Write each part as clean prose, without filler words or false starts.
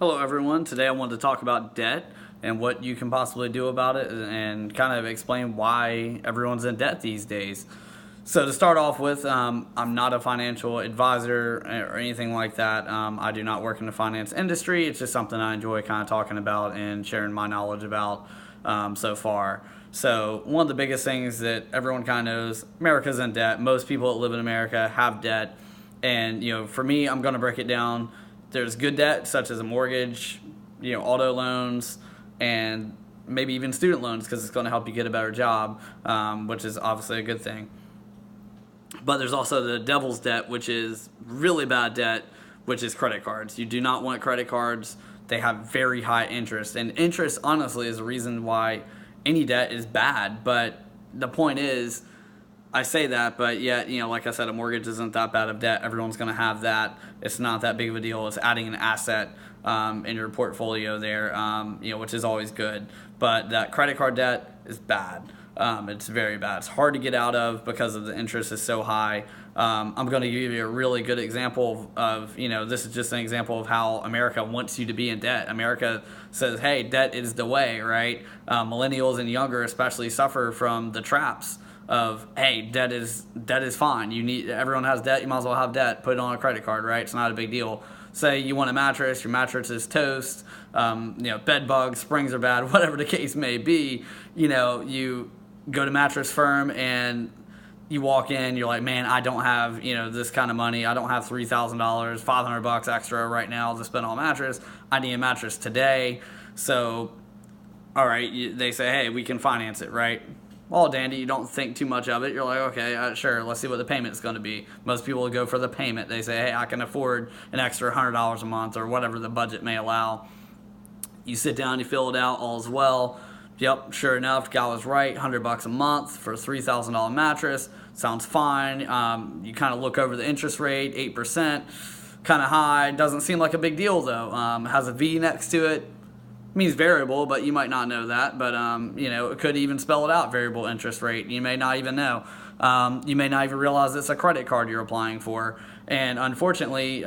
Hello, everyone. Today I wanted to talk about debt and what you can possibly do about it and kind of explain why everyone's in debt these days. So, to start off with, I'm not a financial advisor or anything like that. I do not work in the finance industry. It's just something I enjoy kind of talking about and sharing my knowledge about so far. So, one of the biggest things that everyone kind of knows, America's in debt. Most people that live in America have debt. And, for me, I'm going to break it down. There's good debt, such as a mortgage, auto loans, and maybe even student loans because it's going to help you get a better job, which is obviously a good thing. But there's also the devil's debt, which is really bad debt, which is credit cards. You do not want credit cards. They have very high interest. And interest, honestly, is the reason why any debt is bad. But the point is, I say that, but yet, like I said, a mortgage isn't that bad of debt. Everyone's going to have that. It's not that big of a deal. It's adding an asset in your portfolio there, which is always good. But that credit card debt is bad. It's very bad. It's hard to get out of because of the interest is so high. I'm going to give you a really good example of, this is just an example of how America wants you to be in debt. America says, hey, debt is the way, right? Millennials and younger especially suffer from the traps of, hey, debt is fine. Everyone has debt. You might as well have debt. Put it on a credit card, right? It's not a big deal. Say you want a mattress, your mattress is toast, bed bugs, springs are bad, whatever the case may be. You go to Mattress Firm and you walk in, you're like, man, I don't have, this kind of money. I don't have $3,000, $500 extra right now to spend on a mattress. I need a mattress today. So, all right, they say, hey, we can finance it, right? All dandy, you don't think too much of it. You're like, okay, sure, let's see what the payment's going to be. Most people will go for the payment. They say, hey, I can afford an extra $100 a month or whatever the budget may allow. You sit down, you fill it out, all's well. Yep, sure enough, guy was right. $100 a month for a $3,000 mattress. Sounds fine. You kind of look over the interest rate, 8%. Kind of high. Doesn't seem like a big deal, though. Has a V next to it. Means variable, but you might not know that. But, it could even spell it out, variable interest rate. You may not even know. You may not even realize it's a credit card you're applying for. And unfortunately,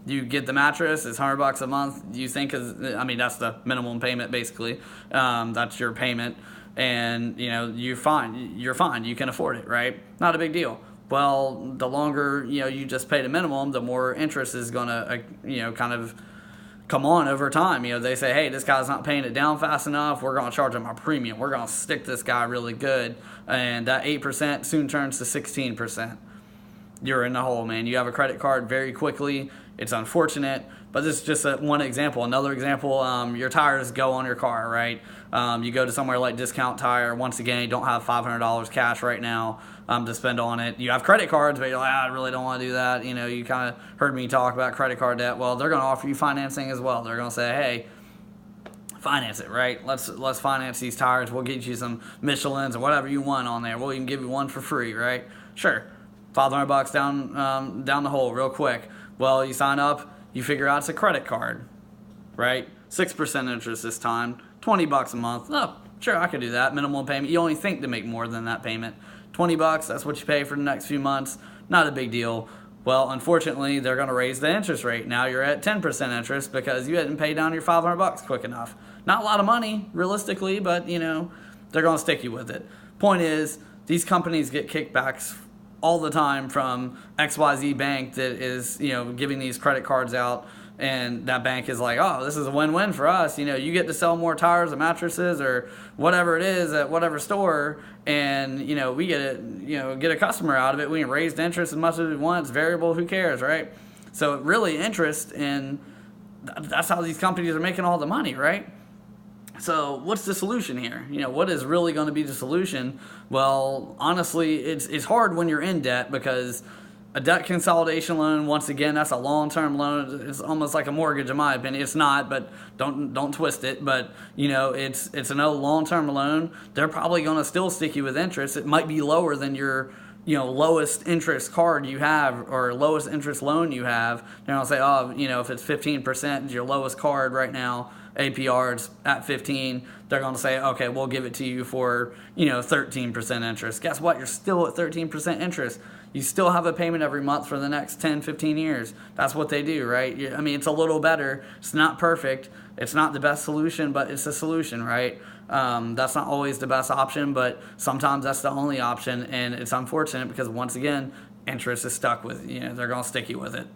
you get the mattress, it's $100 a month. You think that's the minimum payment basically. That's your payment. And, you're fine. You're fine. You can afford it, right? Not a big deal. Well, the longer, you just pay the minimum, the more interest is going to, kind of come on over time. They say, hey, this guy's not paying it down fast enough. We're going to charge him a premium. We're going to stick this guy really good. And that 8% soon turns to 16%. You're in the hole, man. You have a credit card very quickly. It's unfortunate, but this is just one example. Another example, your tires go on your car, right? You go to somewhere like Discount Tire. Once again, you don't have $500 cash right now to spend on it. You have credit cards, but you're like, I really don't want to do that. You kind of heard me talk about credit card debt. Well, they're going to offer you financing as well. They're going to say, hey, finance it, right? Let's finance these tires. We'll get you some Michelins or whatever you want on there. We'll even give you one for free, right? Sure. $500 down the hole real quick. Well, you sign up, you figure out it's a credit card, right? 6% interest this time, $20 a month. Oh, sure, I could do that. Minimum payment. You only think to make more than that payment. $20, that's what you pay for the next few months. Not a big deal. Well, unfortunately, they're going to raise the interest rate. Now you're at 10% interest because you hadn't paid down your $500 quick enough. Not a lot of money, realistically, but, they're going to stick you with it. Point is, these companies get kickbacks all the time from XYZ bank that is, giving these credit cards out, and that bank is like, oh, this is a win-win for us. You get to sell more tires or mattresses or whatever it is at whatever store, and, we get it, get a customer out of it. We can raise the interest as much as we want. It's variable. Who cares, right? So really interest, and that's how these companies are making all the money, right? So what's the solution here? What is really going to be the solution? Well, honestly, it's hard when you're in debt because a debt consolidation loan, once again, that's a long-term loan. It's almost like a mortgage in my opinion. It's not, but don't twist it. But, it's a long-term loan. They're probably going to still stick you with interest. It might be lower than your lowest interest card you have or lowest interest loan you have. They're going to say, oh, if it's 15%, it's your lowest card right now. APR is at 15, they're going to say, okay, we'll give it to you for, 13% interest. Guess what? You're still at 13% interest. You still have a payment every month for the next 10, 15 years. That's what they do, right? I mean, it's a little better. It's not perfect. It's not the best solution, but it's a solution, right? That's not always the best option, but sometimes that's the only option, and it's unfortunate because, once again, interest is stuck with, they're going to stick you with it.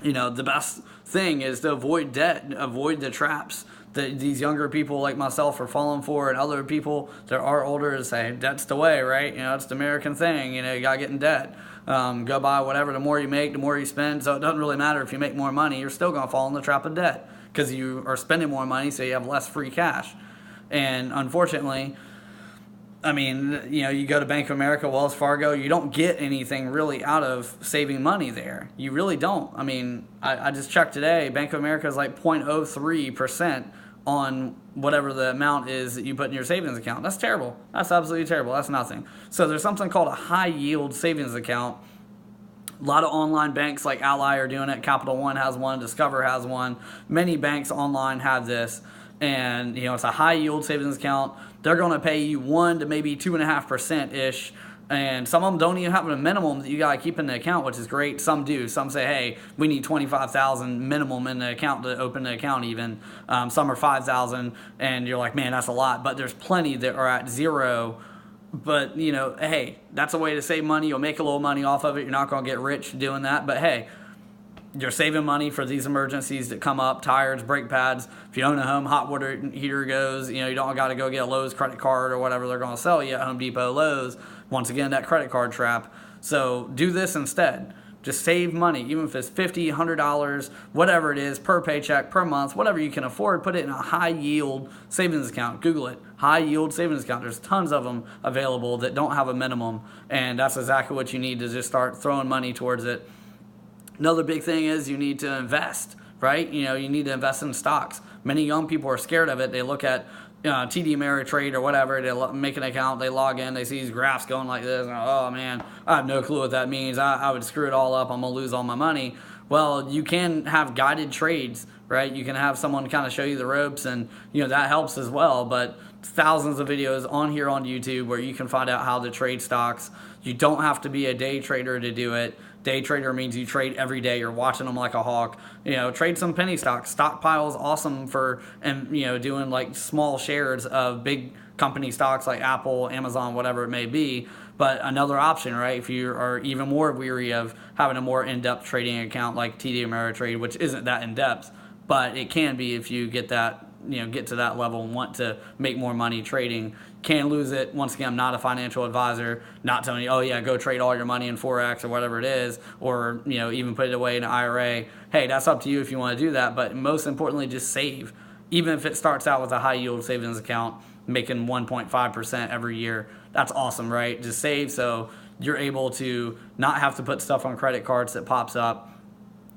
The best thing is to avoid debt, avoid the traps that these younger people like myself are falling for, and other people that are older to say, debt's the way, right? It's the American thing. You got to get in debt. Go buy whatever. The more you make, the more you spend. So it doesn't really matter if you make more money. You're still going to fall in the trap of debt because you are spending more money, so you have less free cash. And unfortunately, I mean, you go to Bank of America, Wells Fargo, you don't get anything really out of saving money there. You really don't. I mean, I just checked today. Bank of America is like 0.03% on whatever the amount is that you put in your savings account. That's terrible. That's absolutely terrible. That's nothing. So there's something called a high yield savings account. A lot of online banks like Ally are doing it. Capital One has one. Discover has one. Many banks online have this. And, it's a high yield savings account. They're going to pay you 1 to maybe 2.5% ish. And some of them don't even have a minimum that you got to keep in the account, which is great. Some do. Some say, hey, we need $25,000 minimum in the account to open the account even. Some are $5,000, and you're like, man, that's a lot. But there's plenty that are at zero. But, hey, that's a way to save money. You'll make a little money off of it. You're not going to get rich doing that. But, hey, you're saving money for these emergencies that come up, tires, brake pads. If you own a home, hot water heater goes, you don't got to go get a Lowe's credit card or whatever they're going to sell you at Home Depot, Lowe's. Once again, that credit card trap. So do this instead. Just save money, even if it's $50, $100, whatever it is, per paycheck, per month, whatever you can afford. Put it in a high-yield savings account. Google it. High-yield savings account. There's tons of them available that don't have a minimum, and that's exactly what you need to just start throwing money towards it. Another big thing is you need to invest, right? You need to invest in stocks. Many young people are scared of it. They look at TD Ameritrade or whatever. They make an account, they log in, they see these graphs going like this, and oh man, I have no clue what that means. I would screw it all up. I'm going to lose all my money. Well, you can have guided trades, right? You can have someone kind of show you the ropes, and that helps as well. But thousands of videos on here on YouTube where you can find out how to trade stocks. You don't have to be a day trader to do it. Day trader means you trade every day. You're watching them like a hawk. Trade some penny stocks. Stockpile is awesome for, and doing like small shares of big company stocks like Apple, Amazon, whatever it may be. But another option, right? If you are even more weary of having a more in-depth trading account like TD Ameritrade, which isn't that in-depth, but it can be if you get that, get to that level and want to make more money trading. Can lose it. Once again, I'm not a financial advisor, not telling you, oh yeah, go trade all your money in Forex or whatever it is, or even put it away in an IRA. Hey, that's up to you if you want to do that, but most importantly, just save. Even if it starts out with a high yield savings account making 1.5% every year, that's awesome, right? Just save so you're able to not have to put stuff on credit cards that pops up.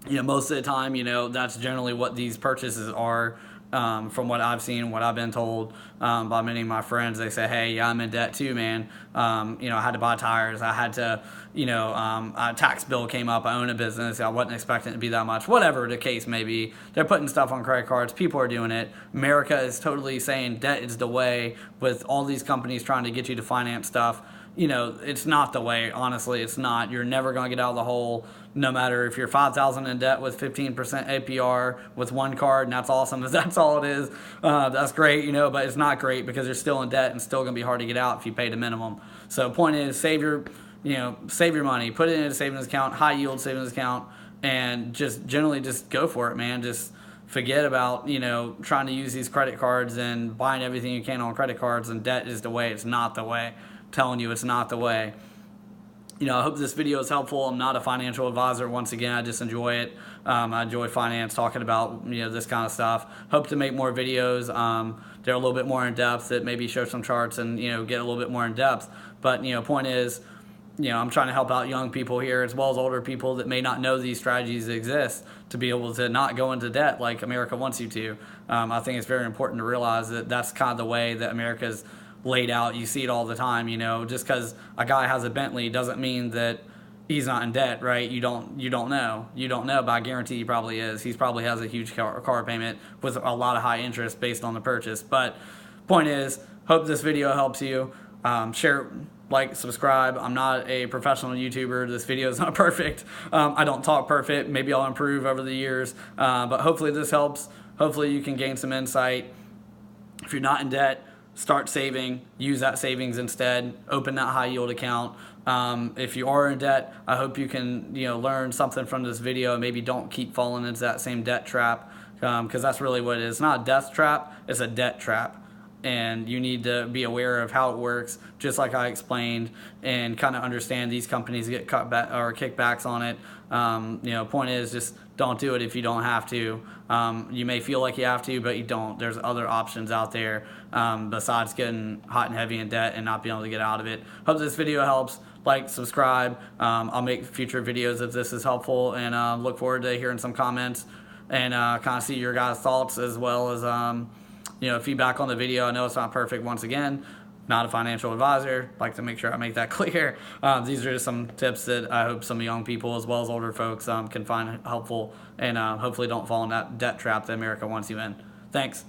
Most of the time, that's generally what these purchases are. From what I've seen, what I've been told by many of my friends, they say, hey, yeah, I'm in debt too, man. I had to buy tires. I had to, a tax bill came up. I own a business. I wasn't expecting it to be that much. Whatever the case may be, they're putting stuff on credit cards. People are doing it. America is totally saying debt is the way, with all these companies trying to get you to finance stuff. It's not the way. Honestly, it's not. You're never going to get out of the hole, no matter if you're $5,000 in debt with 15% APR with one card, and that's awesome. If that's all it is, that's great, but it's not great because you're still in debt and still going to be hard to get out if you pay the minimum. So point is, save your money, put it in a savings account, high yield savings account, and just generally just go for it, man. Just forget about, trying to use these credit cards and buying everything you can on credit cards, and debt is the way. It's not the way. Telling you it's not the way. I hope this video is helpful. I'm not a financial advisor. Once again, I just enjoy it. I enjoy finance, talking about this kind of stuff. Hope to make more videos. They're a little bit more in depth, that maybe show some charts and get a little bit more in depth. But point is, I'm trying to help out young people here as well as older people that may not know these strategies exist, to be able to not go into debt like America wants you to. I think it's very important to realize that that's kind of the way that America's laid out. You see it all the time. Just because a guy has a Bentley doesn't mean that he's not in debt, right? You don't know, but I guarantee he probably is. He probably has a huge car payment with a lot of high interest based on the purchase. But point is, hope this video helps you. Share like, subscribe. I'm not a professional YouTuber. This video is not perfect. I don't talk perfect. Maybe I'll improve over the years. But hopefully this helps. Hopefully you can gain some insight. If you're not in debt, start saving. Use that savings instead. Open that high yield account. If you are in debt, I hope you can learn something from this video and maybe don't keep falling into that same debt trap, because that's really what it is. It's not a death trap, it's a debt trap. And you need to be aware of how it works, just like I explained, and kind of understand these companies get cut back or kickbacks on it. Point is, just don't do it if you don't have to. You may feel like you have to, but you don't. There's other options out there besides getting hot and heavy in debt and not being able to get out of it. Hope this video helps. Like, subscribe. I'll make future videos if this is helpful, and look forward to hearing some comments and kind of see your guys' thoughts, as well as feedback on the video. I know it's not perfect. Once again, not a financial advisor. Like to make sure I make that clear. These are just some tips that I hope some young people as well as older folks can find helpful, and hopefully don't fall in that debt trap that America wants you in. Thanks.